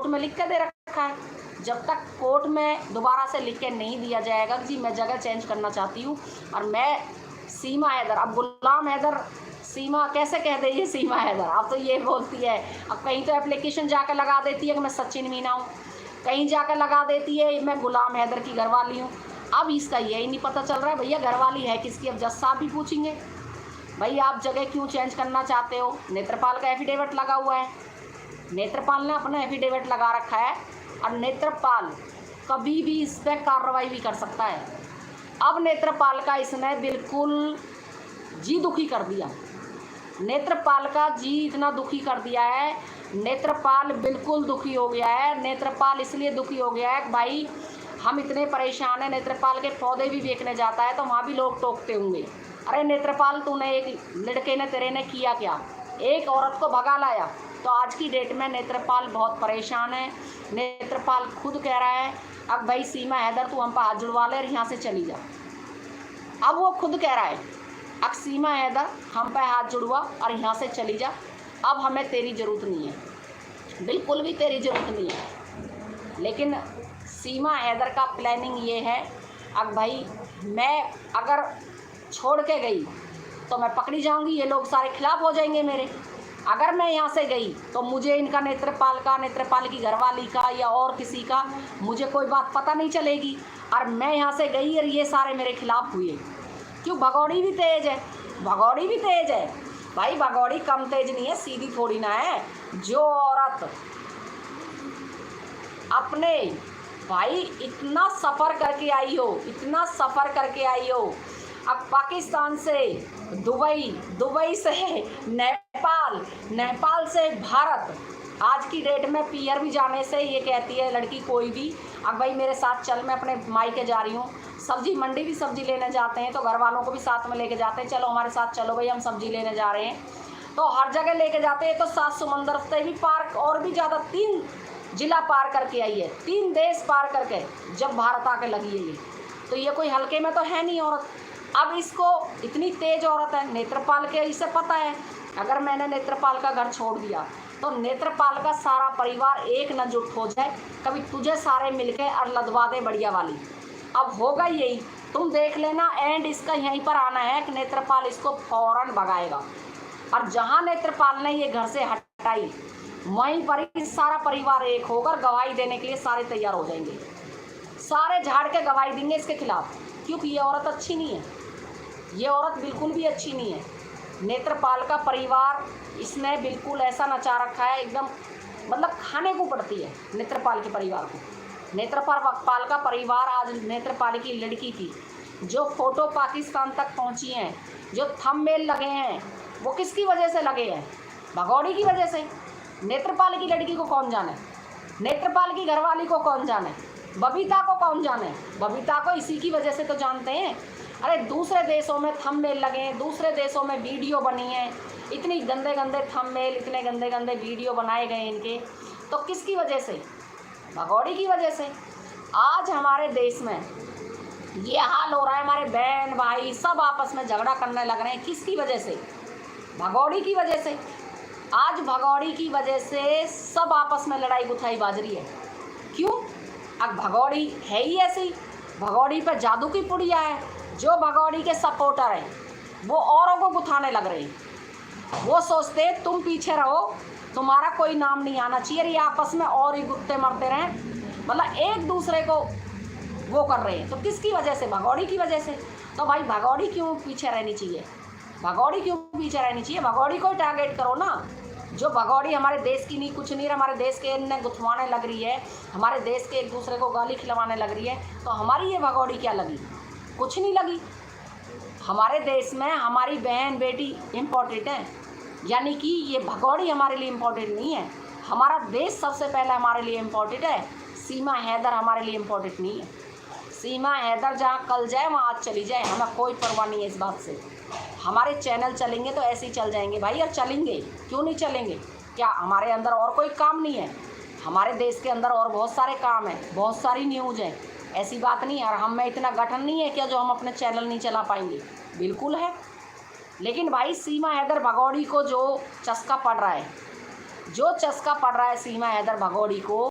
Court में लिख के दे रखा है। जब तक कोर्ट में दोबारा से लिख के नहीं दिया जाएगा जी मैं जगह चेंज करना चाहती हूँ और मैं सीमा हैदर, अब गुलाम हैदर सीमा कैसे कह दे ये सीमा हैदर, अब तो ये बोलती है। अब कहीं तो एप्लीकेशन जाकर लगा देती है कि मैं सचिन मीना हूँ, कहीं जाकर लगा देती है मैं गुलाम हैदर की घरवाली हूँ। अब इसका यही नहीं पता चल रहा है भैया घरवाली है किसकी। अब जज साहब भी पूछेंगे भाई आप जगह क्यों चेंज करना चाहते हो। नेत्रपाल का एफिडेविट लगा हुआ है, नेत्रपाल ने अपना एफिडेविट लगा रखा है और नेत्रपाल कभी भी इस पर कार्रवाई भी कर सकता है। अब नेत्रपाल का इसने बिल्कुल जी दुखी कर दिया, नेत्रपाल का जी इतना दुखी कर दिया है, नेत्रपाल बिल्कुल दुखी हो गया है। नेत्रपाल इसलिए दुखी हो गया है कि भाई हम इतने परेशान हैं, नेत्रपाल के पौधे भी बेचने जाता है तो वहाँ भी लोग टोकते होंगे, अरे नेत्रपाल तूने एक लड़के ने तेरे ने किया क्या, एक औरत को भगा लाया। तो आज की डेट में नेत्रपाल बहुत परेशान है। नेत्रपाल खुद कह रहा है अब भाई सीमा हैदर तू हम पर हाथ जुड़वा ले और यहाँ से चली जा। अब वो खुद कह रहा है अब सीमा हैदर हम पे हाथ जुड़वा और यहाँ से चली जा, अब हमें तेरी ज़रूरत नहीं है, बिल्कुल भी तेरी ज़रूरत नहीं है। लेकिन सीमा हैदर का प्लानिंग ये है अब भाई मैं अगर छोड़ के गई तो मैं पकड़ी जाऊंगी, ये लोग सारे खिलाफ हो जाएंगे मेरे। अगर मैं यहाँ से गई तो मुझे इनका नेत्रपाल की घरवाली का या और किसी का मुझे कोई बात पता नहीं चलेगी। और मैं यहाँ से गई और ये सारे मेरे खिलाफ हुए। क्यों, भगौड़ी भी तेज है, भगौड़ी भी तेज है भाई, भगौड़ी कम तेज नहीं है, सीधी थोड़ी ना है। जो औरत अपने भाई इतना सफ़र करके आई हो, इतना सफ़र करके आई हो, अब पाकिस्तान से दुबई, दुबई से नेपाल, नेपाल से भारत, आज की डेट में पीयर भी जाने से ये कहती है लड़की कोई भी अब भाई मेरे साथ चल, मैं अपने मायके जा रही हूँ। सब्जी मंडी भी सब्जी लेने जाते हैं तो घर वालों को भी साथ में लेके जाते हैं, चलो हमारे साथ चलो भाई हम सब्जी लेने जा रहे हैं, तो हर जगह लेके जाते हैं। तो 7 समंदर से भी पार और भी ज़्यादा 3 जिला पार करके आई है, 3 देश पार करके जब भारत आके लगी है ये, तो ये कोई हल्के में तो है नहीं औरत। अब इसको इतनी तेज औरत है, नेत्रपाल के इसे पता है अगर मैंने नेत्रपाल का घर छोड़ दिया तो नेत्रपाल का सारा परिवार एक न जुट हो जाए, कभी तुझे सारे मिलके और लदवा दे बढ़िया वाली। अब होगा यही, तुम देख लेना, एंड इसका यहीं पर आना है कि नेत्रपाल इसको फौरन भगाएगा। और जहाँ नेत्रपाल ने ये घर से हटाई वहीं पर ही सारा परिवार एक होकर गवाही देने के लिए सारे तैयार हो जाएंगे, सारे झाड़ के गवाही देंगे इसके खिलाफ, क्योंकि ये औरत अच्छी नहीं है, ये औरत बिल्कुल भी अच्छी नहीं है। नेत्रपाल का परिवार इसने बिल्कुल ऐसा नचा रखा है एकदम, मतलब खाने को पड़ती है नेत्रपाल के परिवार को। नेत्रपाल का परिवार आज नेत्रपाल की लड़की की जो फ़ोटो पाकिस्तान तक पहुंची हैं, जो थंबनेल लगे हैं, वो किसकी वजह से लगे हैं, भगौड़ी की वजह से। नेत्रपाल की लड़की को कौन जाने, नेत्रपाल की घरवाली को कौन जाने, बबीता को कौन जाने, बबीता को इसी की वजह से तो जानते हैं। अरे दूसरे देशों में थंबनेल लगे हैं, दूसरे देशों में वीडियो बनी है, इतनी गंदे गंदे थंबनेल, इतने गंदे गंदे वीडियो बनाए गए इनके, तो किसकी वजह से, भगौड़ी की वजह से। आज हमारे देश में ये हाल हो रहा है, हमारे बहन भाई सब आपस में झगड़ा करने लग रहे हैं, किसकी वजह से, भगौड़ी की वजह से। आज भगौड़ी की वजह से सब आपस में लड़ाई गुथाई बाज रही है। क्यों, अब भगौड़ी है ही ऐसी, भगौड़ी पर जादू की पुड़िया है। जो भगौड़ी के सपोर्टर हैं वो औरों को गुथाने लग रहे हैं, वो सोचते तुम पीछे रहो, तुम्हारा कोई नाम नहीं आना चाहिए, ये आपस में और ही गुत्ते मरते रहें, मतलब एक दूसरे को वो कर रहे हैं। तो किसकी वजह से, भगौड़ी की वजह से। तो भाई भगौड़ी क्यों पीछे रहनी चाहिए, भगौड़ी क्यों पीछे रहनी चाहिए, भगौड़ी को टारगेट करो ना। जो भगौड़ी हमारे देश की नहीं, कुछ नहीं, हमारे देश के इन्हें गुथवाने लग रही है, हमारे देश के एक दूसरे को गाली खिलवाने लग रही है, तो हमारी ये भगौड़ी क्या लगी, कुछ नहीं लगी। हमारे देश में हमारी बहन बेटी इम्पोर्टेंट है, यानी कि ये भगौड़ी हमारे लिए इम्पोर्टेंट नहीं है, हमारा देश सबसे पहले हमारे लिए इम्पोर्टेंट है। सीमा हैदर हमारे लिए इम्पोर्टेंट नहीं है। सीमा हैदर जहाँ कल जाए वहाँ आज चली जाए, हमें कोई परवाह नहीं है इस बात से। हमारे चैनल चलेंगे तो ऐसे ही चल जाएंगे भाई, और चलेंगे, क्यों नहीं चलेंगे। क्या हमारे अंदर और कोई काम नहीं है, हमारे देश के अंदर और बहुत सारे काम हैं, बहुत सारी न्यूज़ हैं, ऐसी बात नहीं है। और हम में इतना गठन नहीं है क्या जो हम अपने चैनल नहीं चला पाएंगे, बिल्कुल है। लेकिन भाई सीमा हैदर भगौड़ी को जो चस्का पड़ रहा है, जो चस्का पड़ रहा है सीमा हैदर भगौड़ी को,